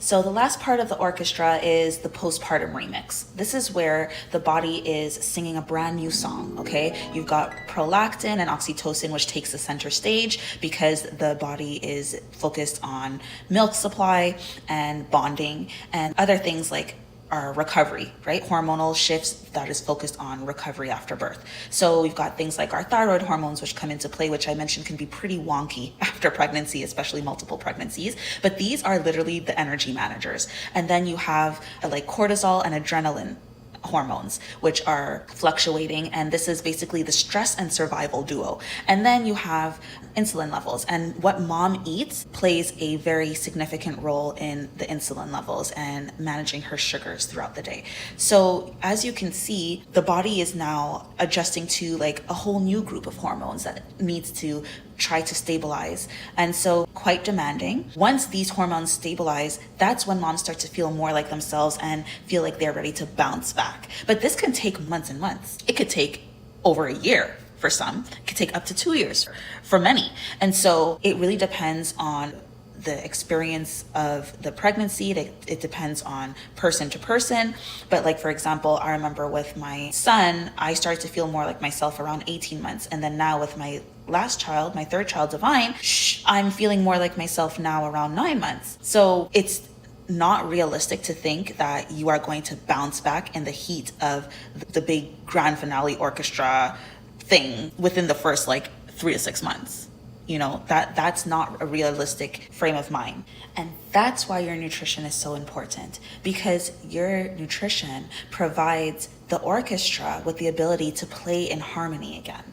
So the last part of the orchestra is the postpartum remix. This is where the body is singing a brand new song, okay? You've got prolactin and oxytocin, which takes the center stage because the body is focused on milk supply and bonding and other things like our recovery, right? Hormonal shifts that is focused on recovery after birth. So we've got things like our thyroid hormones, which come into play, which I mentioned can be pretty wonky after pregnancy, especially multiple pregnancies. But these are literally the energy managers. And then you have like cortisol and adrenaline hormones, which are fluctuating, and this is basically the stress and survival duo. And then you have insulin levels, and what mom eats plays a very significant role in the insulin levels and managing her sugars throughout the day. So as you can see, the body is now adjusting to like a whole new group of hormones that needs to try to stabilize, and so quite demanding. Once these hormones stabilize, that's when moms start to feel more like themselves and feel like they're ready to bounce back. But this can take months and months. It could take over a year for some. It could take up to 2 years for many. And so it really depends on the experience of the pregnancy. It depends on person to person. But like, for example, I remember with my son, I started to feel more like myself around 18 months. And then now with my last child, my third child, Divine, I'm feeling more like myself now around 9 months. So it's not realistic to think that you are going to bounce back in the heat of the big grand finale orchestra thing within the first like 3 to 6 months. You know, that's not a realistic frame of mind. And that's why your nutrition is so important, because your nutrition provides the orchestra with the ability to play in harmony again.